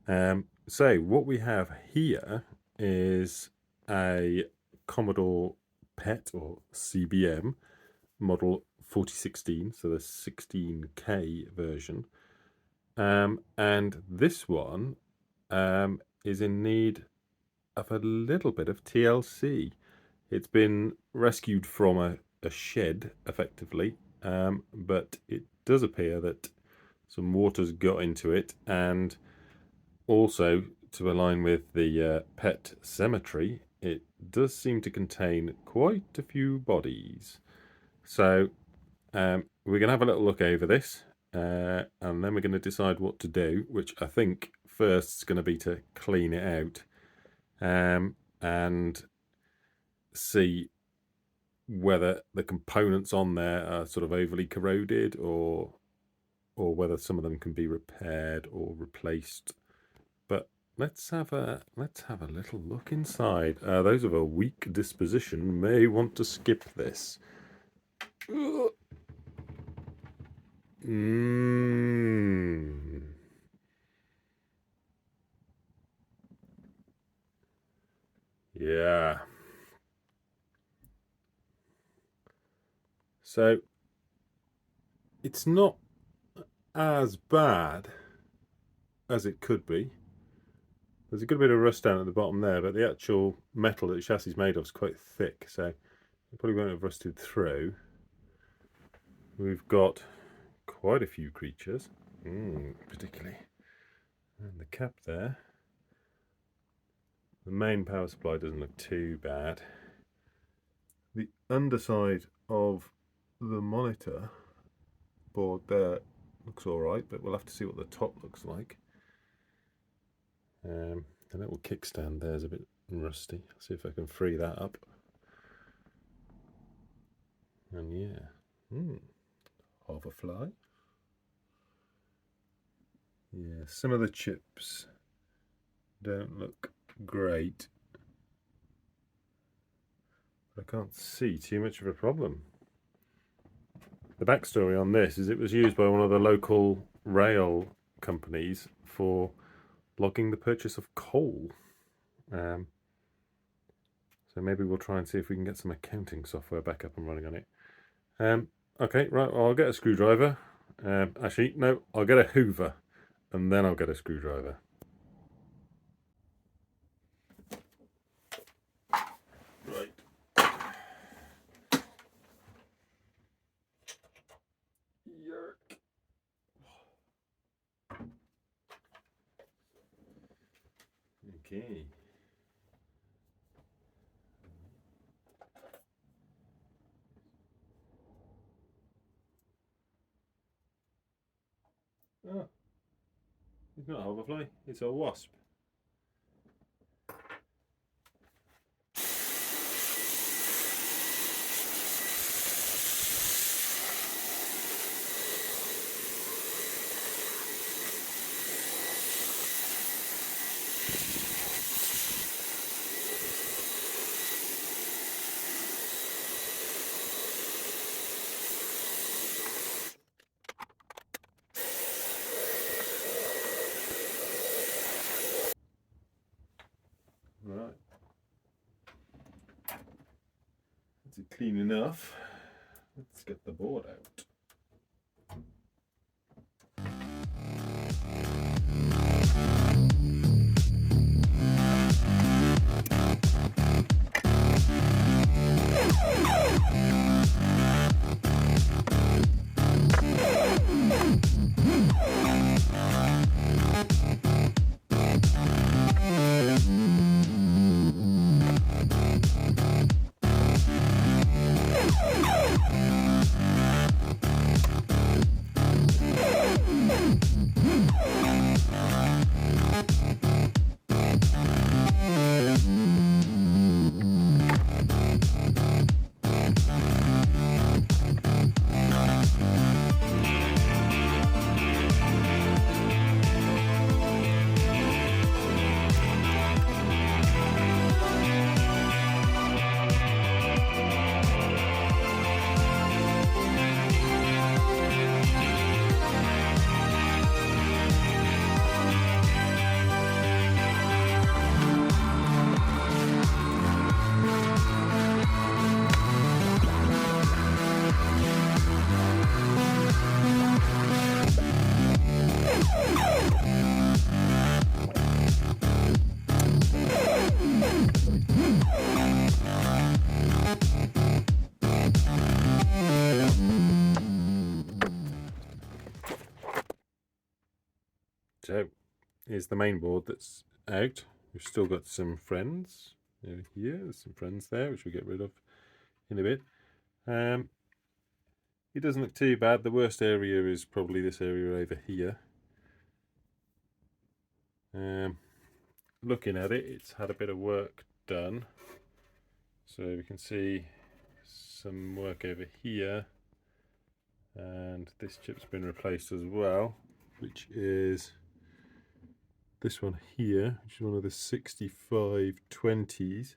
So what we have here is a Commodore PET or CBM model 4016, so the 16K version. And this one is in need of a little bit of TLC. It's been rescued from a shed, effectively, but it does appear that some water's got into it, and also, to align with the PET Cemetery, it does seem to contain quite a few bodies. So we're going to have a little look over this, and then we're going to decide what to do, which I think first is going to be to clean it out and see whether the components on there are sort of overly corroded, or whether some of them can be repaired or replaced. But let's have a little look inside. Those of a weak disposition may want to skip this. Yeah. So it's not as bad as it could be. There's a good bit of rust down at the bottom there, but the actual metal that the chassis is made of is quite thick, so it probably won't have rusted through. We've got quite a few creatures, particularly. And the cap there. The main power supply doesn't look too bad. The underside of the monitor board there looks alright, but we'll have to see what the top looks like. The little kickstand there is a bit rusty. I'll see if I can free that up. And yeah, hoverfly. Yeah, some of the chips don't look great. I can't see too much of a problem. The backstory on this is it was used by one of the local rail companies for logging the purchase of coal. So maybe we'll try and see if we can get some accounting software back up and running on it. Okay, right, well, I'll get a screwdriver. Actually, no, I'll get a hoover, and then I'll get a screwdriver. Right. Yerk. Okay. Oh, it's not a hoverfly, it's a wasp. Right. Is it clean enough? Let's get the board out. is the main board that's out. We've still got some friends over here. There's some friends there, which we'll get rid of in a bit. It doesn't look too bad. The worst area is probably this area over here. Looking at it, it's had a bit of work done. So we can see some work over here. And this chip's been replaced as well, which is this one here, which is one of the 6520s.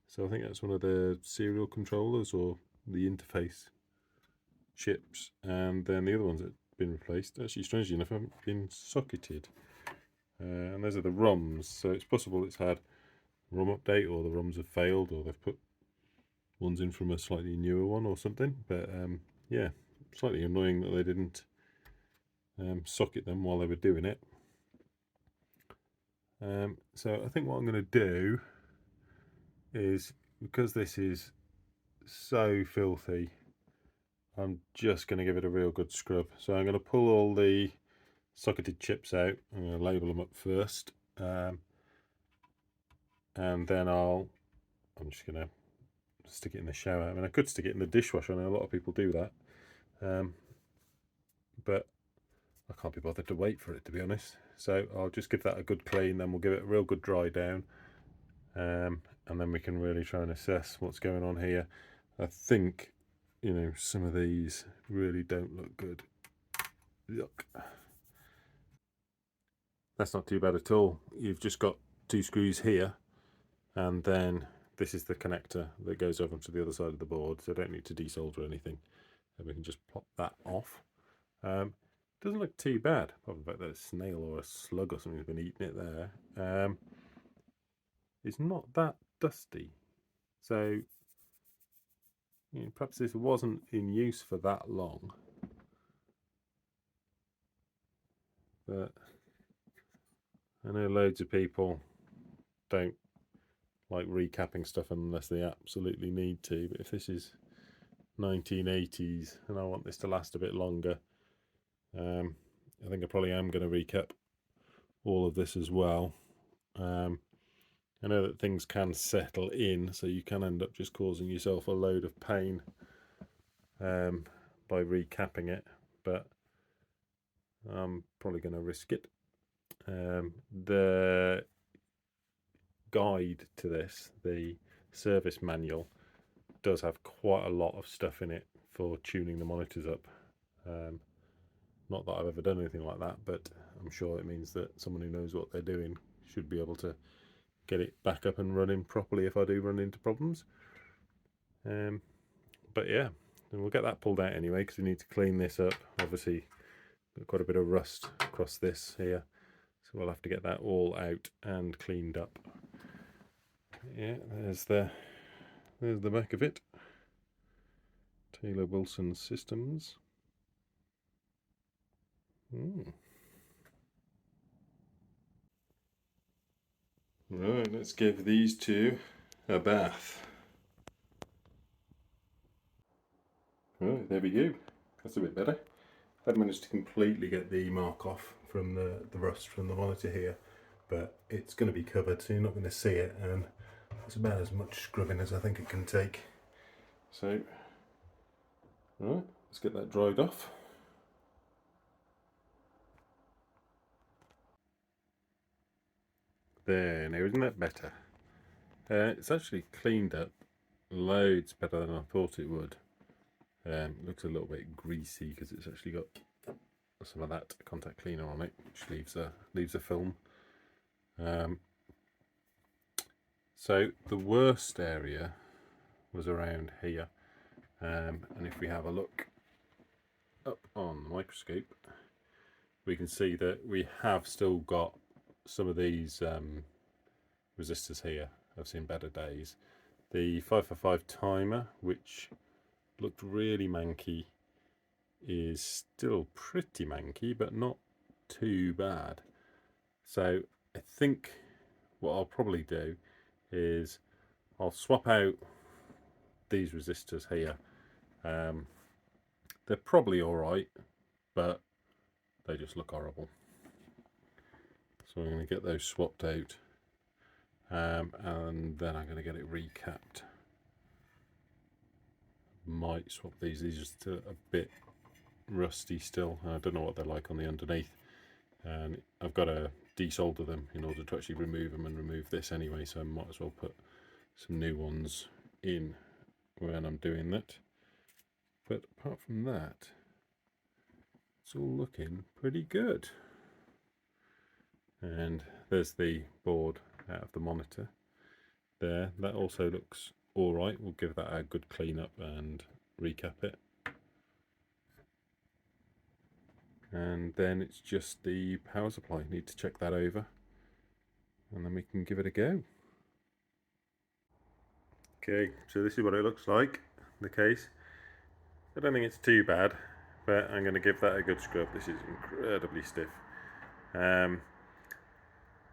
So I think that's one of the serial controllers or the interface chips. And then the other ones that have been replaced, actually strangely enough, haven't been socketed. And those are the ROMs. So it's possible it's had ROM update, or the ROMs have failed, or they've put ones in from a slightly newer one or something. But yeah, slightly annoying that they didn't socket them while they were doing it. So I think what I'm going to do is, because this is so filthy, I'm just going to give it a real good scrub. So I'm going to pull all the socketed chips out. I'm going to label them up first, and then I'm just going to stick it in the shower. I mean, I could stick it in the dishwasher. I know a lot of people do that, but I can't be bothered to wait for it, to be honest. So I'll just give that a good clean, then we'll give it a real good dry down, and then we can really try and assess what's going on here. I think, you know, some of these really don't look good. Yuck. That's not too bad at all. You've just got two screws here, and then this is the connector that goes over to the other side of the board, so I don't need to desolder anything. And we can just pop that off. Doesn't look too bad, apart from the fact that a snail or a slug or something has been eating it there. It's not that dusty, so you know, perhaps this wasn't in use for that long. But I know loads of people don't like recapping stuff unless they absolutely need to, but if this is 1980s and I want this to last a bit longer, I think I probably am going to recap all of this as well. I know that things can settle in, so you can end up just causing yourself a load of pain by recapping it, but I'm probably going to risk it. The guide to this, the service manual, does have quite a lot of stuff in it for tuning the monitors up. Not that I've ever done anything like that, but I'm sure it means that someone who knows what they're doing should be able to get it back up and running properly if I do run into problems. But yeah, and we'll get that pulled out anyway, because we need to clean this up. Obviously got quite a bit of rust across this here, so we'll have to get that all out and cleaned up. Yeah, there's the back of it. Taylor Wilson Systems. Right, let's give these two a bath. Right, there we go. That's a bit better. I've managed to completely get the mark off from the rust from the monitor here, but it's going to be covered, so you're not going to see it, and it's about as much scrubbing as I think it can take. So, right, let's get that dried off. There, now isn't that better? It's actually cleaned up loads better than I thought it would. It looks a little bit greasy because it's actually got some of that contact cleaner on it, which leaves a film. So the worst area was around here, and if we have a look up on the microscope, we can see that we have still got some of these resistors here. I've seen better days. The 5x5 timer, which looked really manky, is still pretty manky, but not too bad. So I think what I'll probably do is I'll swap out these resistors here. They're probably alright, but they just look horrible. So So I'm going to get those swapped out, and then I'm going to get it recapped. Might swap these are still a bit rusty still. I don't know what they're like on the underneath, and I've got to desolder them in order to actually remove them and remove this anyway, so I might as well put some new ones in when I'm doing that. But apart from that, it's all looking pretty good. And there's the board out of the monitor there. That also looks all right. We'll give that a good clean up and recap it. And then it's just the power supply. Need to check that over, and then we can give it a go. Okay, so this is what it looks like, the case. I don't think it's too bad, but I'm going to give that a good scrub. This is incredibly stiff.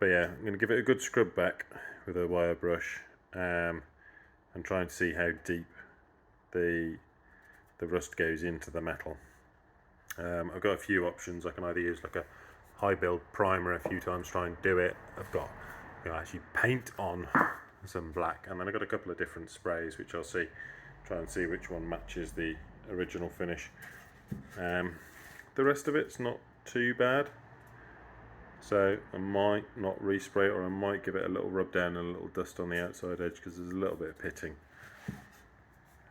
But yeah, I'm going to give it a good scrub back with a wire brush, and trying to see how deep the rust goes into the metal. I've got a few options. I can either use like a high build primer a few times, try and do it. I've got, actually paint on some black, and then I've got a couple of different sprays which I'll try and see which one matches the original finish. The rest of it's not too bad, so I might not respray it, or I might give it a little rub down and a little dust on the outside edge, because there's a little bit of pitting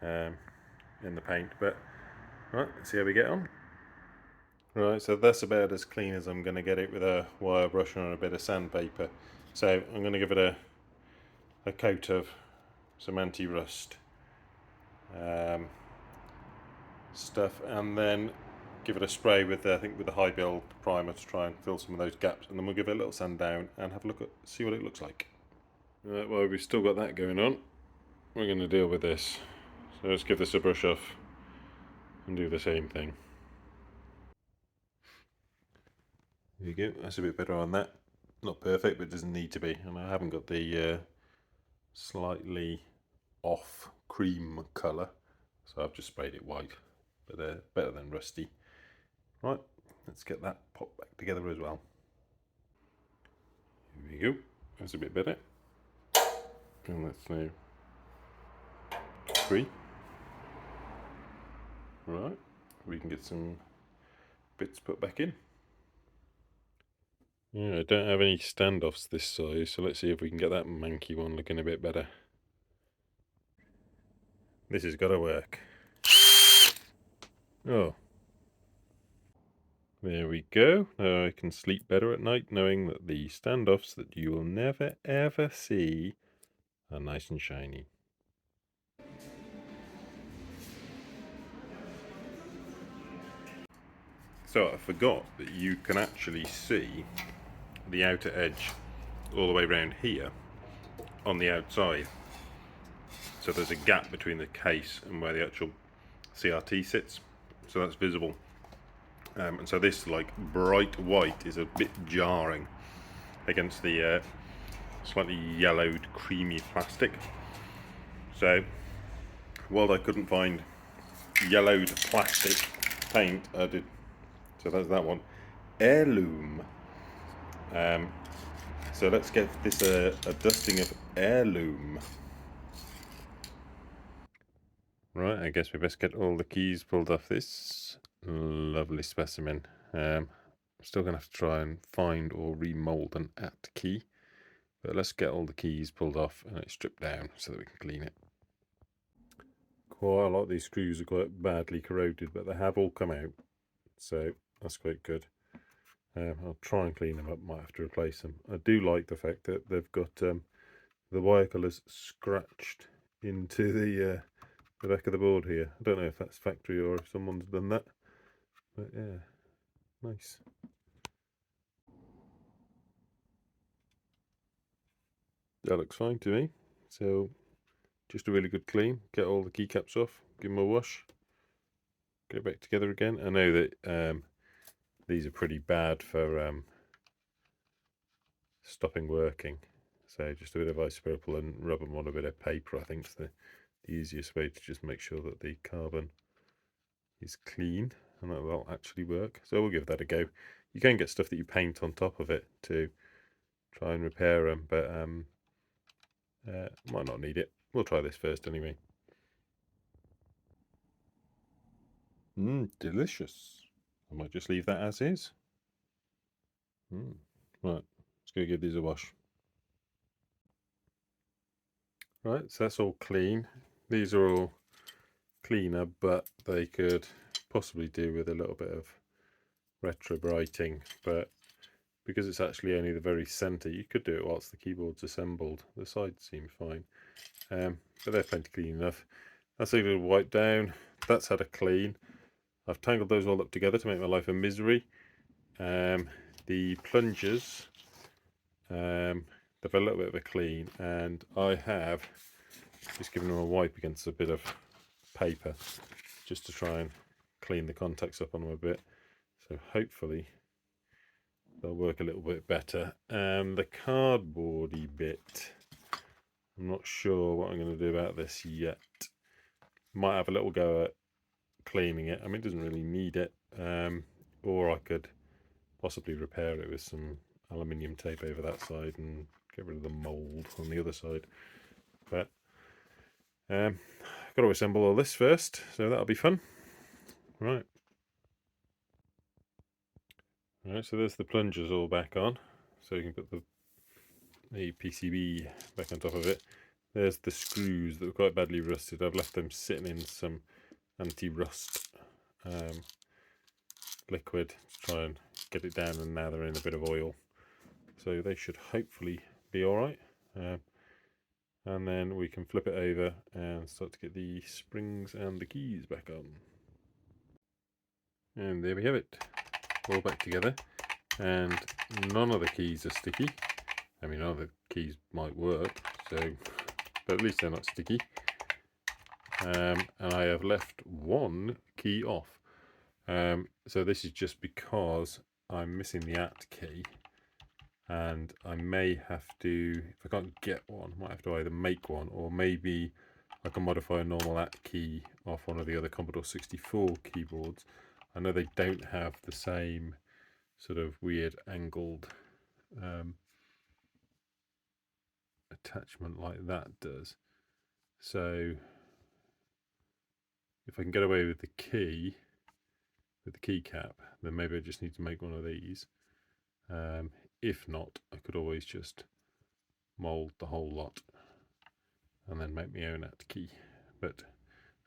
in the paint. But right, let's see how we get on. Right, so that's about as clean as I'm going to get it with a wire brush and a bit of sandpaper. So I'm going to give it a coat of some anti-rust stuff, and then give it a spray with I think with the high build primer to try and fill some of those gaps, and then we'll give it a little sand down and have a look at, see what it looks like. Right, well, we've still got that going on. We're going to deal with this. So let's give this a brush off and do the same thing. There you go, that's a bit better on that. Not perfect, but it doesn't need to be. And I haven't got the slightly off cream colour, so I've just sprayed it white, but better than rusty. Right, let's get that popped back together as well. Here we go, that's a bit better. And let's now three. Right, we can get some bits put back in. Yeah, I don't have any standoffs this size, so let's see if we can get that manky one looking a bit better. This has got to work. Oh. There we go. Now I can sleep better at night knowing that the standoffs that you will never ever see are nice and shiny. So I forgot that you can actually see the outer edge all the way around here on the outside. So there's a gap between the case and where the actual CRT sits, so that's visible. And so this like bright white is a bit jarring against the slightly yellowed creamy plastic. So while I couldn't find yellowed plastic paint, I did, so that's that one, heirloom. So let's get this a dusting of heirloom. Right, I guess we best get all the keys pulled off this lovely specimen. I'm still going to have to try and find or remold an at key, but let's get all the keys pulled off and it's stripped down so that we can clean it. Quite a lot of these screws are quite badly corroded, but they have all come out, so that's quite good. I'll try and clean them up, might have to replace them. I do like the fact that they've got the wire colours scratched into the back of the board here. I don't know if that's factory or if someone's done that, but yeah, nice. That looks fine to me. So just a really good clean, get all the keycaps off, give them a wash, get it back together again. I know that these are pretty bad for stopping working, so just a bit of isopropyl and rub them on a bit of paper. I think is the easiest way to just make sure that the carbon is clean, and that will actually work. So we'll give that a go. You can get stuff that you paint on top of it too, try and repair them, but might not need it. We'll try this first anyway. Delicious. I might just leave that as is. Right, let's go give these a wash. Right, so that's all clean. These are all cleaner, but they could possibly do with a little bit of retro brighting, but because it's actually only the very center, you could do it whilst the keyboard's assembled. The sides seem fine, but they're plenty clean enough. That's a little wipe down. That's had a clean. I've tangled those all up together to make my life a misery. The plungers, they've had a little bit of a clean, and I have just given them a wipe against a bit of paper just to try and clean the contacts up on them a bit. So hopefully they'll work a little bit better. The cardboardy bit, I'm not sure what I'm going to do about this yet. Might have a little go at cleaning it. I mean, it doesn't really need it, or I could possibly repair it with some aluminium tape over that side and get rid of the mold on the other side. But I've got to assemble all this first, so that'll be fun. Right, so there's the plungers all back on, so you can put the PCB back on top of it. There's the screws that were quite badly rusted. I've left them sitting in some anti-rust liquid to try and get it down, and now they're in a bit of oil, so they should hopefully be all right. And then we can flip it over and start to get the springs and the keys back on. And there we have it, all back together, and none of the keys are sticky. I mean, other keys might work, so, but at least they're not sticky. And I have left one key off. So this is just because I'm missing the at key, and I may have to, if I can't get one, I might have to either make one, or maybe I can modify a normal at key off one of the other Commodore 64 keyboards. I know they don't have the same sort of weird angled attachment like that does. So if I can get away with the key, with the keycap, then maybe I just need to make one of these. If not, I could always just mold the whole lot and then make my own at key. But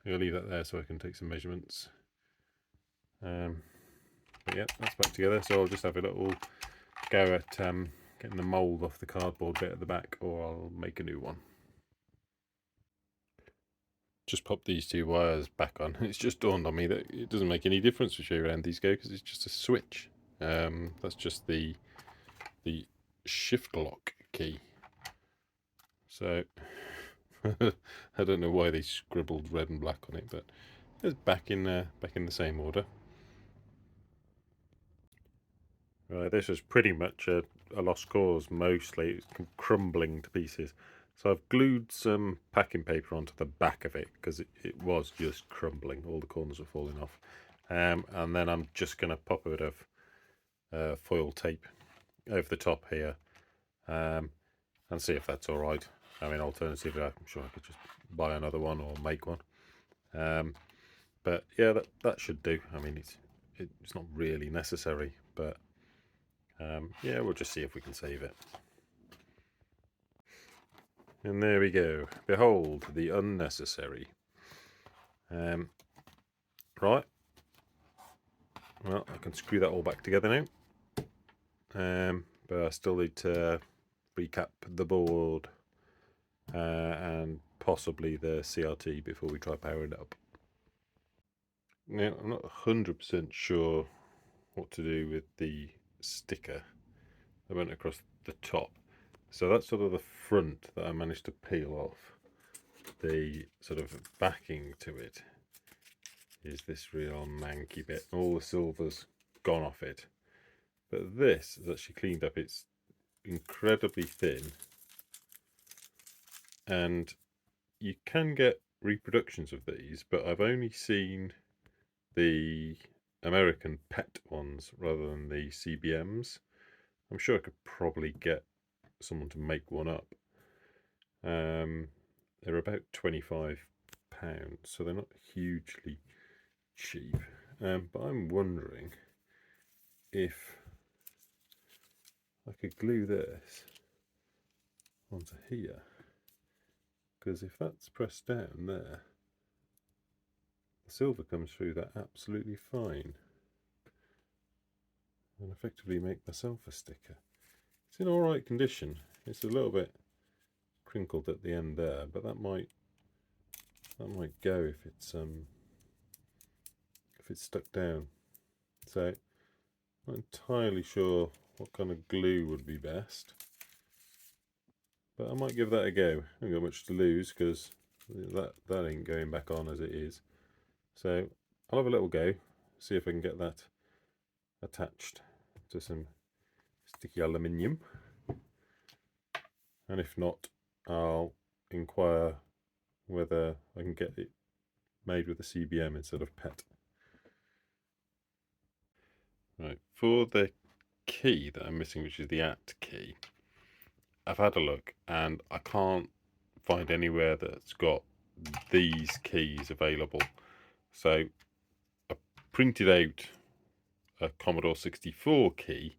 I'm going to leave that there so I can take some measurements. But yeah, that's back together. So I'll just have a little go at getting the mold off the cardboard bit at the back, or I'll make a new one. Just pop these two wires back on. It's just dawned on me that it doesn't make any difference which way around these go, because it's just a switch. That's just the shift lock key. So I don't know why they scribbled red and black on it, but it's back in the same order. Right, this was pretty much a lost cause mostly. It's crumbling to pieces. So I've glued some packing paper onto the back of it because it was just crumbling. All the corners were falling off. And then I'm just going to pop a bit of foil tape over the top here and see if that's all right. I mean, alternatively, I'm sure I could just buy another one or make one. But yeah, that should do. I mean, it's not really necessary, but yeah, we'll just see if we can save it. And there we go. Behold the unnecessary. Right. Well, I can screw that all back together now. But I still need to recap the board and possibly the CRT before we try powering it up. Now, I'm not 100% sure what to do with the sticker that went across the top. So that's sort of the front that I managed to peel off. The sort of backing to it is this real manky bit. All the silver's gone off it. But this is actually cleaned up. It's incredibly thin. And you can get reproductions of these, but I've only seen the American PET ones rather than the CBMs. I'm sure I could probably get someone to make one up. They're about £25, so they're not hugely cheap. But I'm wondering if I could glue this onto here, because if that's pressed down there, the silver comes through that absolutely fine, and effectively make myself a sticker. It's in alright condition. It's a little bit crinkled at the end there, but that might go if it's stuck down. So not entirely sure what kind of glue would be best, but I might give that a go. I haven't got much to lose because that ain't going back on as it is. So I'll have a little go, see if I can get that attached to some sticky aluminium, and if not, I'll inquire whether I can get it made with a CBM instead of PET. Right, for the key that I'm missing, which is the at key, I've had a look and I can't find anywhere that's got these keys available. So I printed out a Commodore 64 key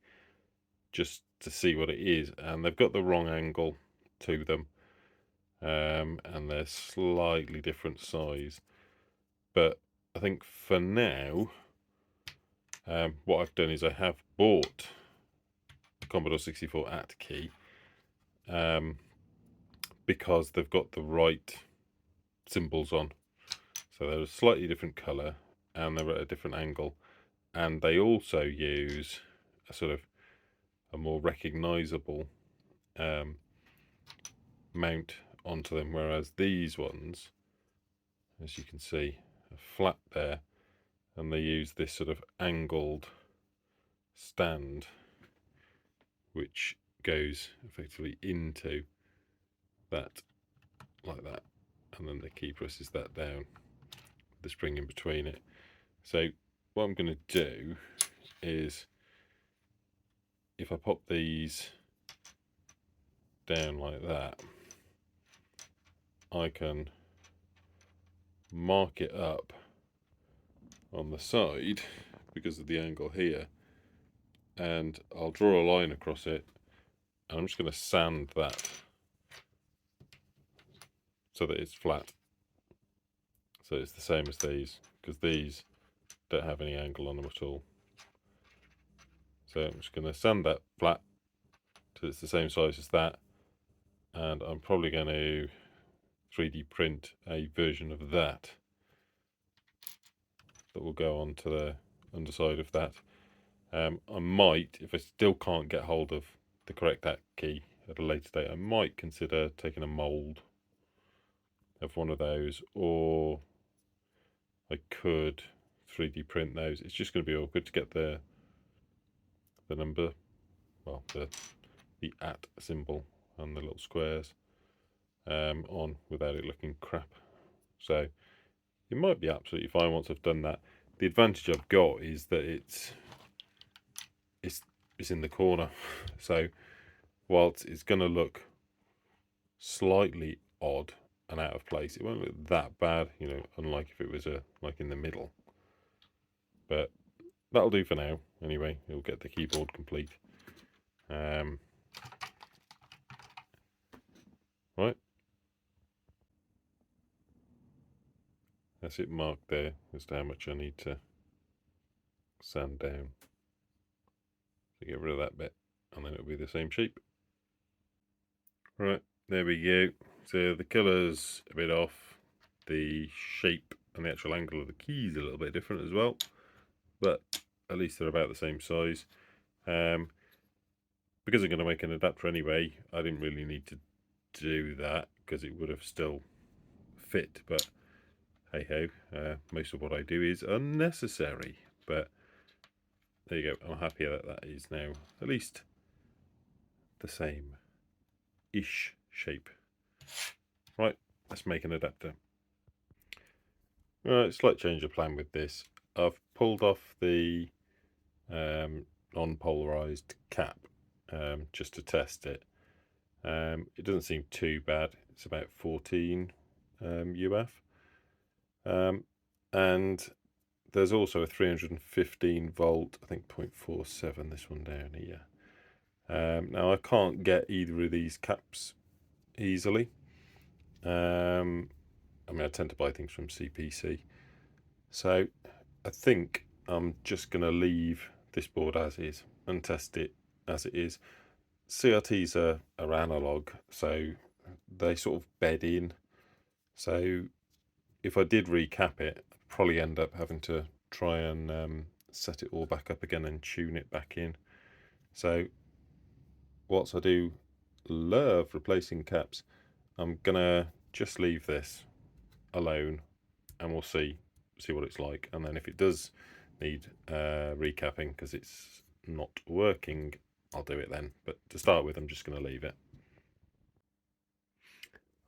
just to see what it is, and they've got the wrong angle to them, and they're slightly different size. But I think for now, what I've done is I have bought the Commodore 64 at key, because they've got the right symbols on. So they're a slightly different colour and they're at a different angle, and they also use a sort of a more recognisable mount onto them, whereas these ones, as you can see, are flat there, and they use this sort of angled stand which goes effectively into that like that, and then the key presses that down, the spring in between it. So what I'm going to do is, if I pop these down like that, I can mark it up on the side because of the angle here, and I'll draw a line across it, and I'm just going to sand that so that it's flat, so it's the same as these, because these don't have any angle on them at all. So I'm just going to sand that flat till it's the same size as that, and I'm probably going to 3D print a version of that will go onto the underside of that. I might, if I still can't get hold of the correct at key at a later date, I might consider taking a mould of one of those, or I could 3D print those. It's just going to be awkward to get the number, well, the at symbol and the little squares on without it looking crap. So it might be absolutely fine once I've done that. The advantage I've got is that it's in the corner, so whilst it's going to look slightly odd and out of place, it won't look that bad, you know, unlike if it was like in the middle. But that'll do for now anyway. It'll get the keyboard complete. Right, that's it marked there as to how much I need to sand down to get rid of that bit, and then it'll be the same shape. Right, there we go. So the colour's a bit off, the shape and the actual angle of the keys a little bit different as well, but at least they're about the same size. Because I'm going to make an adapter anyway, I didn't really need to do that because it would have still fit, but hey ho, most of what I do is unnecessary. But there you go, I'm happy that that is now at least the same ish shape. Right, let's make an adapter. Right, slight change of plan with this. I've pulled off the non-polarized cap just to test it, It doesn't seem too bad. It's about 14 UF. And there's also a 315 volt, I think 0.47, this one down here. Now I can't get either of these caps easily. I mean, I tend to buy things from CPC. So I think I'm just going to leave this board as is and test it as it is. CRTs are analog, so they sort of bed in. So if I did recap it, I'd probably end up having to try and set it all back up again and tune it back in. So whilst I do love replacing caps, I'm gonna just leave this alone and we'll see what it's like. And then if it does need recapping because it's not working, I'll do it then. But to start with, I'm just going to leave it.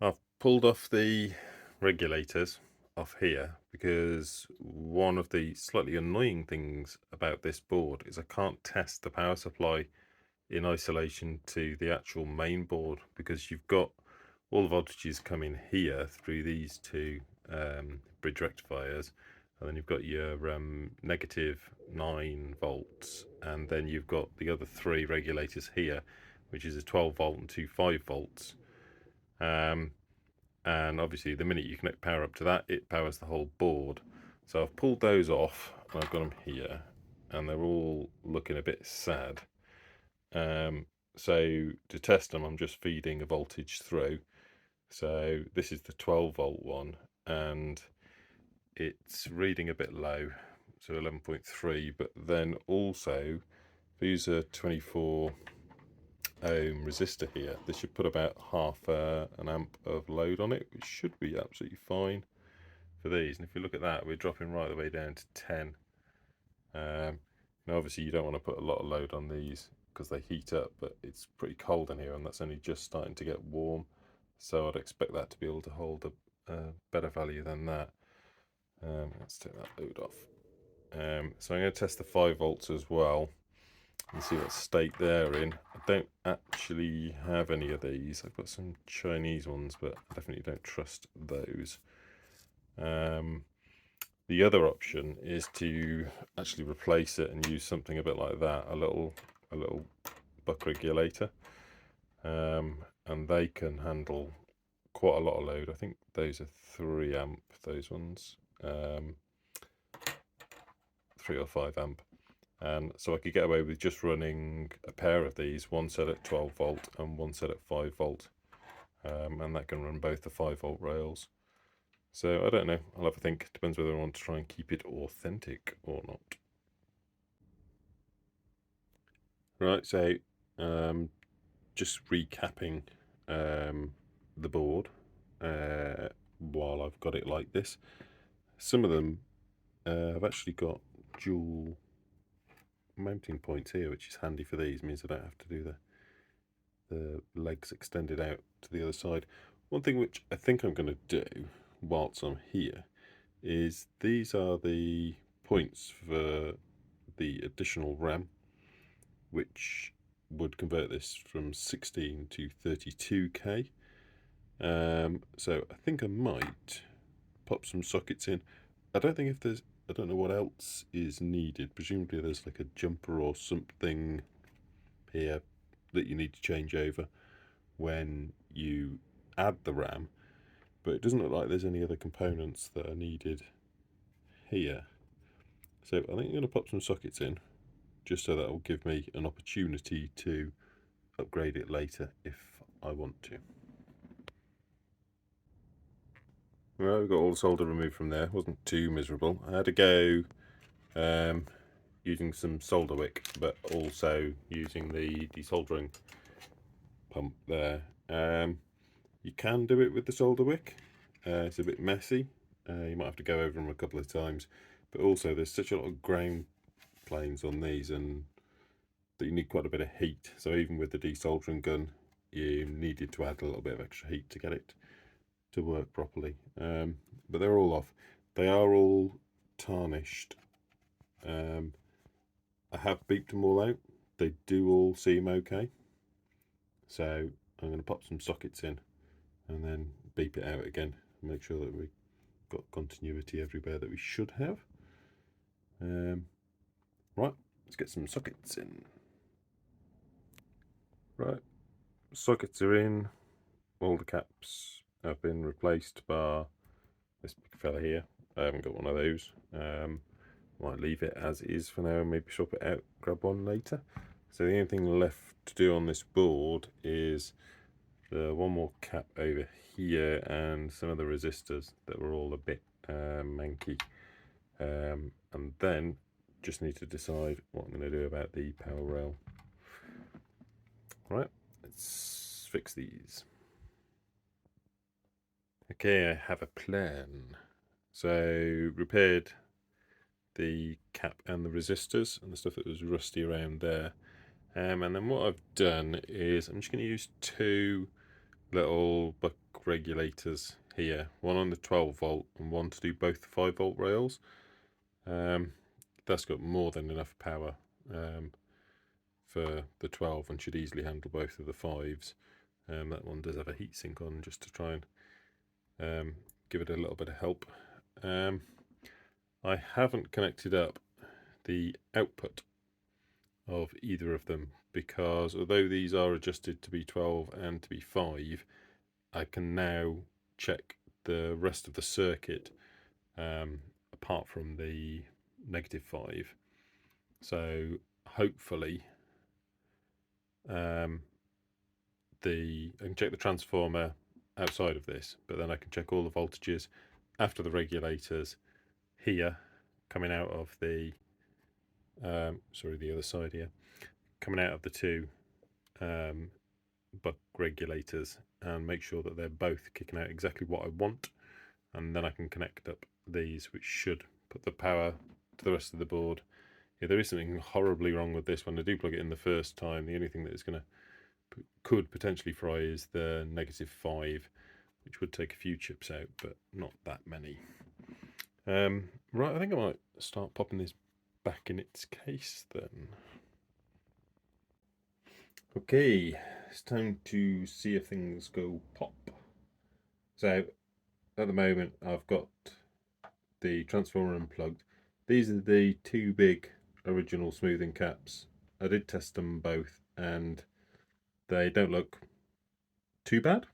I've pulled off the regulators off here because one of the slightly annoying things about this board is I can't test the power supply in isolation to the actual main board, because you've got all the voltages coming here through these two bridge rectifiers, and then you've got your negative 9 volts, and then you've got the other 3 regulators here, which is a 12 volt and 2 5 volts. And obviously the minute you connect power up to that, it powers the whole board. So I've pulled those off and I've got them here, and they're all looking a bit sad. So to test them, I'm just feeding a voltage through. So this is the 12 volt one, and it's reading a bit low, so 11.3, but then also if I use a 24 ohm resistor here, this should put about half an amp of load on it, which should be absolutely fine for these. And if you look at that, we're dropping right the way down to 10. Now obviously you don't want to put a lot of load on these because they heat up, but it's pretty cold in here and that's only just starting to get warm, so I'd expect that to be able to hold a better value than that. Let's take that load off. So I'm going to test the 5 volts as well and see what state they're in. I don't actually have any of these. I've got some Chinese ones, but I definitely don't trust those. The other option is to actually replace it and use something a bit like that, a little buck regulator, and they can handle quite a lot of load. I think those are 3 amp, those ones, 3 or 5 amp. And so I could get away with just running a pair of these, one set at 12 volt and one set at 5 volt, and that can run both the 5 volt rails. So I don't know, I'll have a think. Depends whether I want to try and keep it authentic or not. Right, so just recapping the board while I've got it like this. Some of them I've actually got dual mounting points here, which is handy for these. It means I don't have to do the legs extended out to the other side. One thing which I think I'm going to do whilst I'm here is these are the points for the additional RAM, which would convert this from 16 to 32k. So I think I might pop some sockets in. I don't know what else is needed. Presumably there's like a jumper or something here that you need to change over when you add the RAM, but it doesn't look like there's any other components that are needed here. So I think I'm going to pop some sockets in, just so that will give me an opportunity to upgrade it later if I want to. Well, we've got all the solder removed from there. It wasn't too miserable. I had to go using some solder wick, but also using the desoldering pump there. You can do it with the solder wick. It's a bit messy. You might have to go over them a couple of times, but also there's such a lot of ground planes on these, and that you need quite a bit of heat. So even with the desoldering gun, you needed to add a little bit of extra heat to get it to work properly. But they're all off. They are all tarnished. I have beeped them all out. They do all seem okay. So I'm going to pop some sockets in and then beep it out again, make sure that we've got continuity everywhere that we should have. Right, let's get some sockets in. Right, sockets are in, all the caps have been replaced bar this big fella here. I haven't got one of those. Might leave it as is for now and maybe swap it out, grab one later. So the only thing left to do on this board is the one more cap over here and some of the resistors that were all a bit manky. And then just need to decide what I'm going to do about the power rail. Right, let's fix these. Okay, I have a plan. So repaired the cap and the resistors and the stuff that was rusty around there. And then what I've done is I'm just going to use two little buck regulators here, one on the 12 volt and one to do both the 5 volt rails. That's got more than enough power for the 12 and should easily handle both of the 5s. That one does have a heatsink on just to try and give it a little bit of help. I haven't connected up the output of either of them because although these are adjusted to be 12 and to be 5, I can now check the rest of the circuit apart from the -5. So hopefully I can check the transformer outside of this, but then I can check all the voltages after the regulators here coming out of the the other side here, coming out of the two buck regulators, and make sure that they're both kicking out exactly what I want, and then I can connect up these, which should put the power to the rest of the board. Yeah, there is something horribly wrong with this. When I do plug it in the first time, the only thing that is could potentially fry is the -5, which would take a few chips out, but not that many. Right, I think I might start popping this back in its case then. Okay, it's time to see if things go pop. So at the moment I've got the transformer unplugged. These are the two big original smoothing caps. I did test them both and they don't look too bad.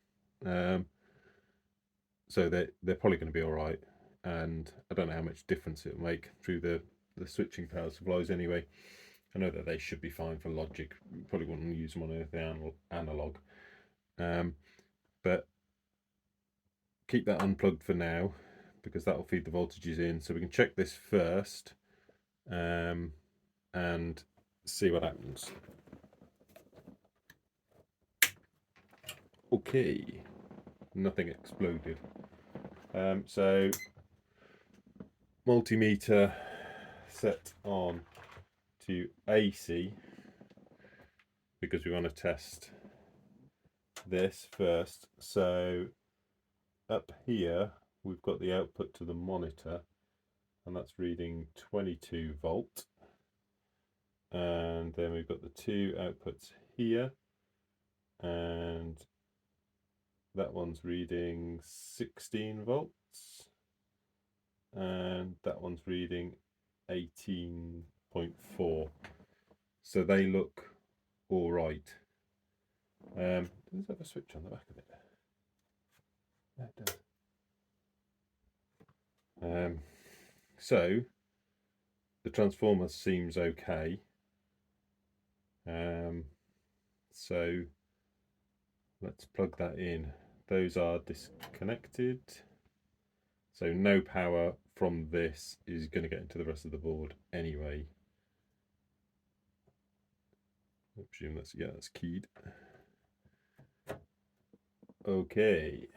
So they're probably going to be alright, and I don't know how much difference it'll make through the switching power supplies anyway. I know that they should be fine for logic. You probably wouldn't use them on anything analog. But keep that unplugged for now because that will feed the voltages in. So we can check this first and see what happens. Okay, nothing exploded. So multimeter set on to AC because we want to test this first. So up here we've got the output to the monitor and that's reading 22 volt, and then we've got the two outputs here and that one's reading 16 volts and that one's reading 18.4. so they look all right. Does it have a switch on the back of it? Yeah, it does. So the transformer seems okay. So let's plug that in. Those are disconnected. So no power from this is going to get into the rest of the board anyway. I presume that's keyed. Okay.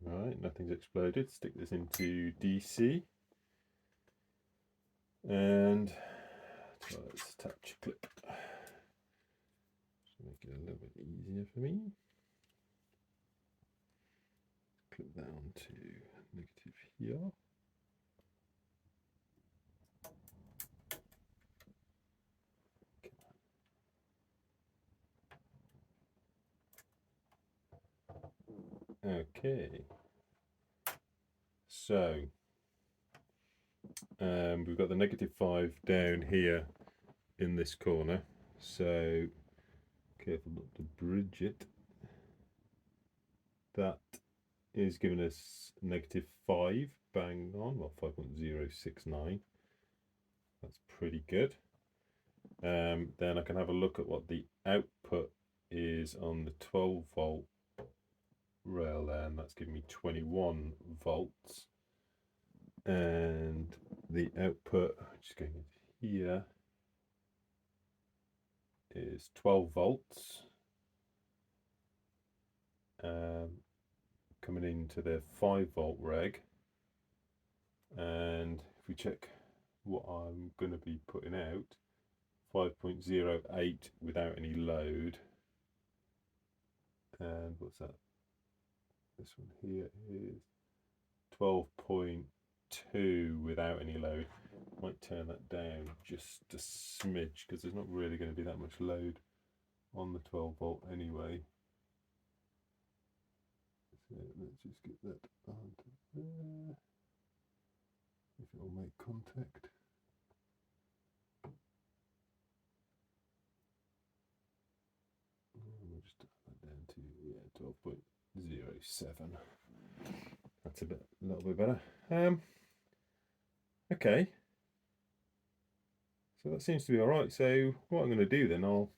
Right, nothing's exploded. Stick this into DC. And let's attach a clip. Just make it a little bit easier for me. Clip that onto negative here. Okay, so we've got the -5 down here in this corner, so careful not to bridge it. That is giving us -5, bang on, well 5.069. That's pretty good. Then I can have a look at what the output is on the 12-volt rail there, and that's giving me 21 volts. And the output, just going into here, is 12 volts. Coming into the 5-volt reg. And if we check what I'm going to be putting out, 5.08 without any load. And what's that? This one here is 12.2 without any load. Might turn that down just a smidge because there's not really going to be that much load on the 12-volt anyway. So let's just get that onto there. If it will make contact. We'll just turn that down to 12.07. That's a little bit better. Okay. So that seems to be all right. So what I'm going to do then, I'll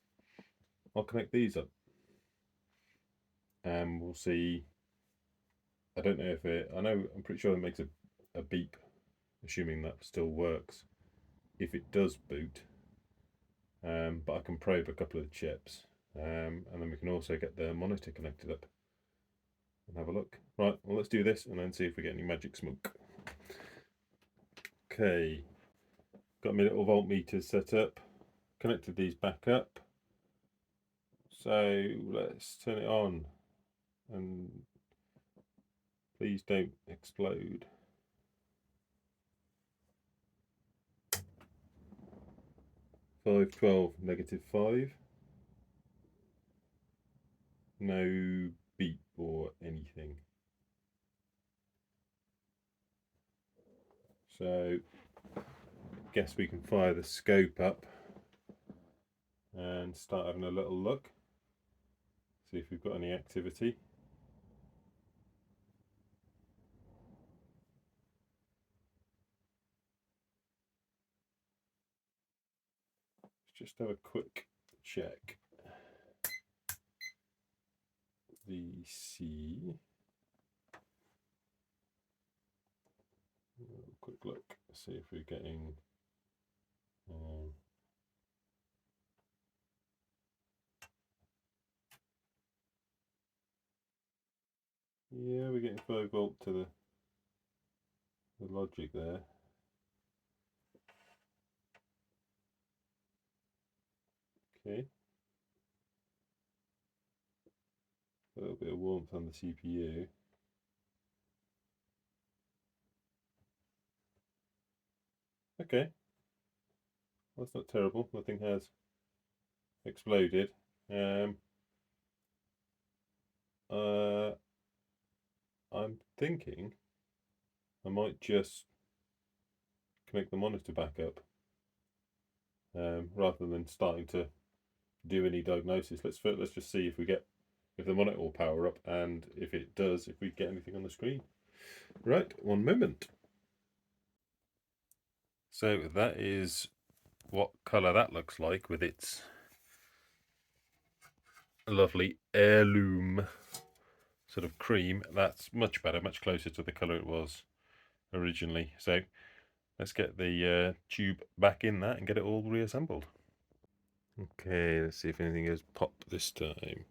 connect these up, and we'll see. I don't know if I'm pretty sure it makes a beep, assuming that still works if it does boot. But I can probe a couple of the chips, and then we can also get the monitor connected up and have a look. Right, well, let's do this and then see if we get any magic smoke. Okay, got my little voltmeter set up, connected these back up. So let's turn it on, and please don't explode. -512, -5. No beep or anything. So I guess we can fire the scope up and start having a little look, see if we've got any activity. Let's just have a quick check. VC. Quick look, see if we're getting yeah, we're getting 5 volt to the logic there. Okay. A little bit of warmth on the CPU. Okay. Well, that's not terrible. Nothing has exploded. I'm thinking I might just connect the monitor back up rather than starting to do any diagnosis. Let's just see if the monitor will power up, and if it does, if we get anything on the screen. Right, one moment. So that is what colour that looks like with its lovely heirloom sort of cream. That's much better, much closer to the colour it was originally. So let's get the tube back in that and get it all reassembled. Okay, let's see if anything goes pop this time.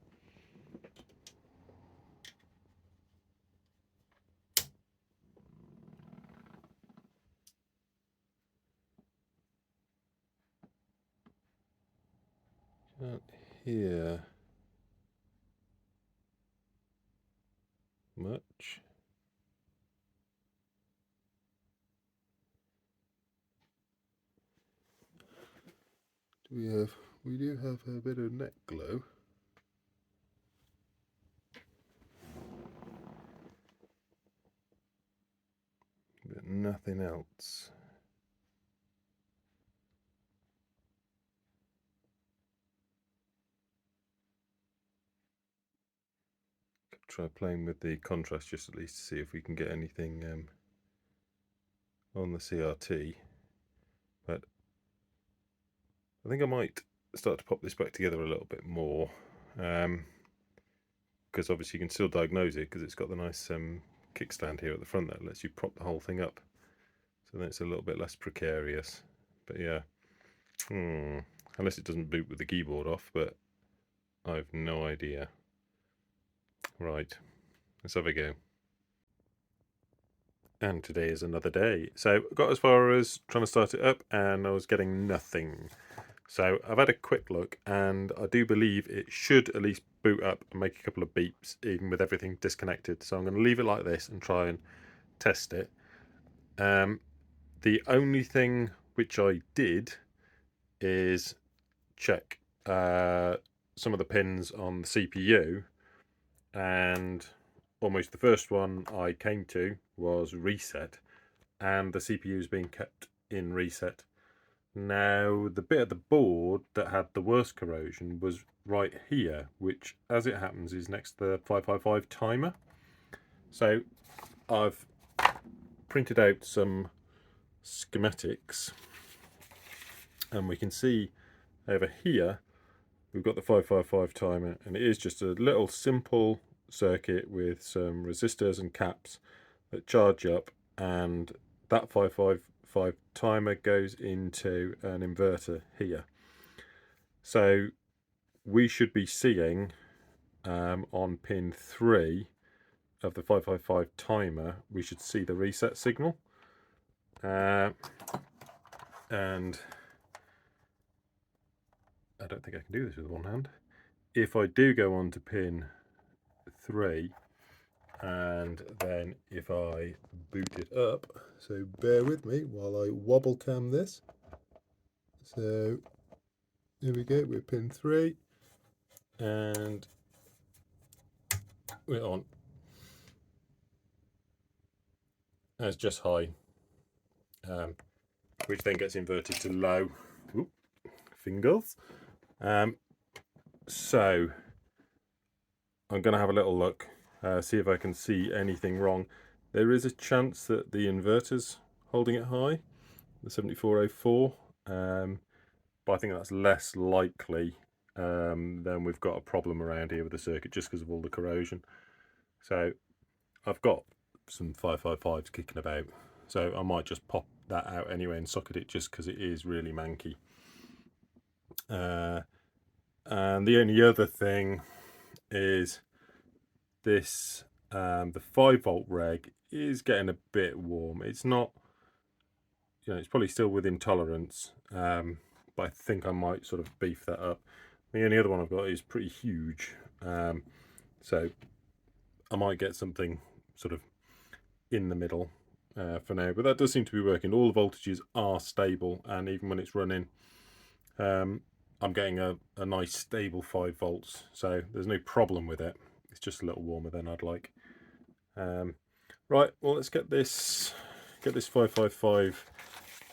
Can't hear much. We do have a bit of net glow. nothing else. Try playing with the contrast just at least to see if we can get anything on the CRT. But I think I might start to pop this back together a little bit more, because obviously you can still diagnose it because it's got the nice kickstand here at the front that lets you prop the whole thing up, so then it's a little bit less precarious. But yeah, unless it doesn't boot with the keyboard off, but I've no idea. Right, let's have a go. And today is another day. So I got as far as trying to start it up and I was getting nothing. So I've had a quick look and I do believe it should at least boot up and make a couple of beeps even with everything disconnected. So I'm going to leave it like this and try and test it. The only thing which I did is check some of the pins on the CPU, and almost the first one I came to was reset, and the CPU is being kept in reset. Now the bit of the board that had the worst corrosion was right here, which as it happens is next to the 555 timer. So I've printed out some schematics and we can see over here we've got the 555 timer, and it is just a little simple circuit with some resistors and caps that charge up, and that 555 timer goes into an inverter here. So we should be seeing on pin 3 of the 555 timer, we should see the reset signal. And I don't think I can do this with one hand. If I do go on to pin 3, and then if I boot it up, so bear with me while I wobble cam this. So here we go, we're pin 3 and we're on. That's just high, which then gets inverted to low. Oop, fingers. So I'm going to have a little look, see if I can see anything wrong. There is a chance that the inverter's holding it high, the 7404, but I think that's less likely. Then we've got a problem around here with the circuit just because of all the corrosion. So I've got some 555s kicking about, so I might just pop that out anyway and socket it just because it is really manky. And the only other thing is this, the 5-volt reg is getting a bit warm. It's not, it's probably still within tolerance, but I think I might sort of beef that up. The only other one I've got is pretty huge, so I might get something sort of in the middle for now, but that does seem to be working. All the voltages are stable, and even when it's running, I'm getting a nice stable 5 volts, so there's no problem with it. It's just a little warmer than I'd like. Right, well, let's get this 555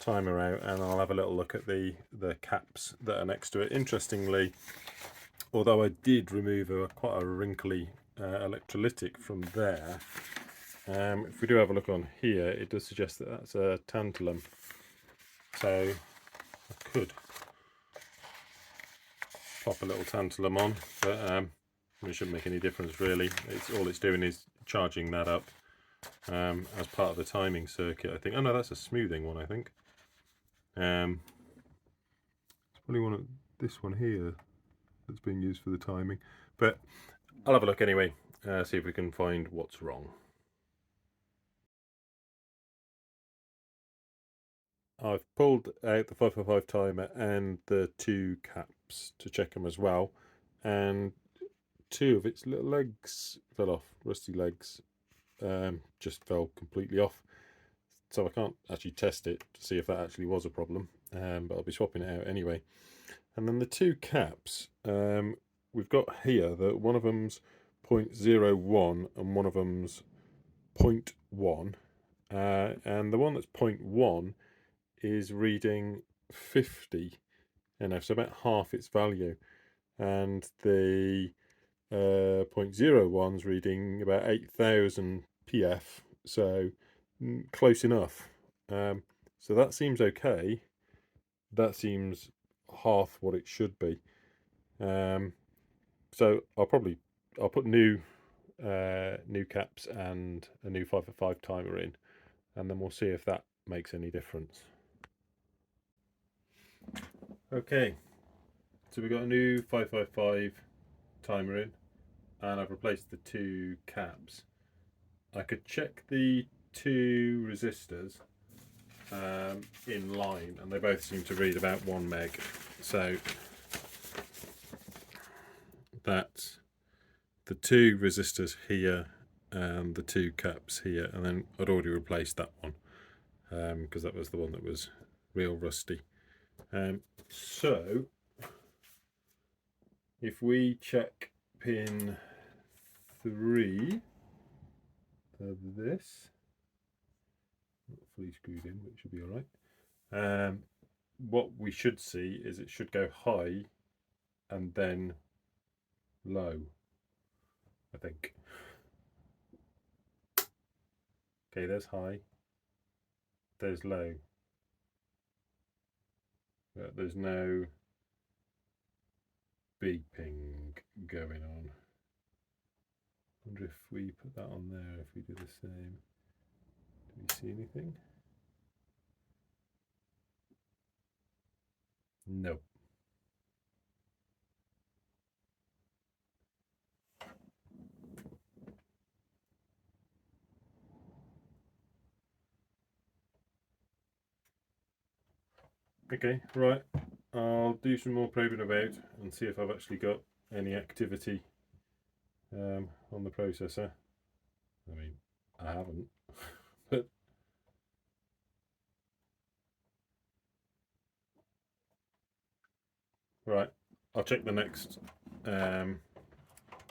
timer out, and I'll have a little look at the caps that are next to it. Interestingly, although I did remove quite a wrinkly electrolytic from there, if we do have a look on here, it does suggest that that's a tantalum. So I could pop a little tantalum on, but it shouldn't make any difference really. All it's doing is charging that up as part of the timing circuit, I think. Oh no, that's a smoothing one, I think. It's probably this one here that's being used for the timing, but I'll have a look anyway, see if we can find what's wrong. I've pulled out the 555 timer and the 2 caps to check them as well, and 2 of its little legs fell off, rusty legs, just fell completely off. So I can't actually test it to see if that actually was a problem, but I'll be swapping it out anyway. And then the 2 caps, we've got here that one of them's 0.01 and one of them's 0.1, and the one that's 0.1 is reading 50 NF, so about half its value, and the 0.01's reading about 8,000 PF, so close enough. So that seems okay. That seems half what it should be. So I'll put new caps and a new 5x5 timer in, and then we'll see if that makes any difference. Okay, so we've got a new 5x5 timer in, and I've replaced the two caps. I could check the two resistors in line, and they both seem to read about 1 meg. So that's the two resistors here and the two caps here, and then I'd already replaced that one because that was the one that was real rusty. So if we check pin 3 of this, not fully screwed in, but it should be all right. What we should see is it should go high and then low, I think. Okay, there's high, there's low, but there's no beeping going on. I wonder if we put that on there, if we do the same, do we see anything? No. Okay, right. I'll do some more probing about and see if I've actually got any activity on the processor. I mean, I haven't, but right. I'll check the next.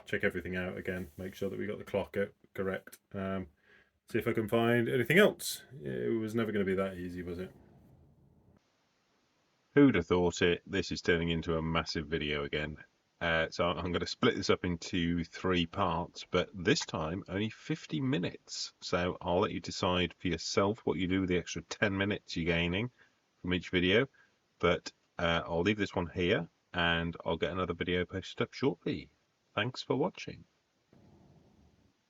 Check everything out again. Make sure that we got the clock out correct. See if I can find anything else. It was never going to be that easy, was it? Who'd have thought it? This is turning into a massive video again. So I'm going to split this up into 3 parts, but this time only 50 minutes. So I'll let you decide for yourself what you do with the extra 10 minutes you're gaining from each video. But I'll leave this one here, and I'll get another video posted up shortly. Thanks for watching.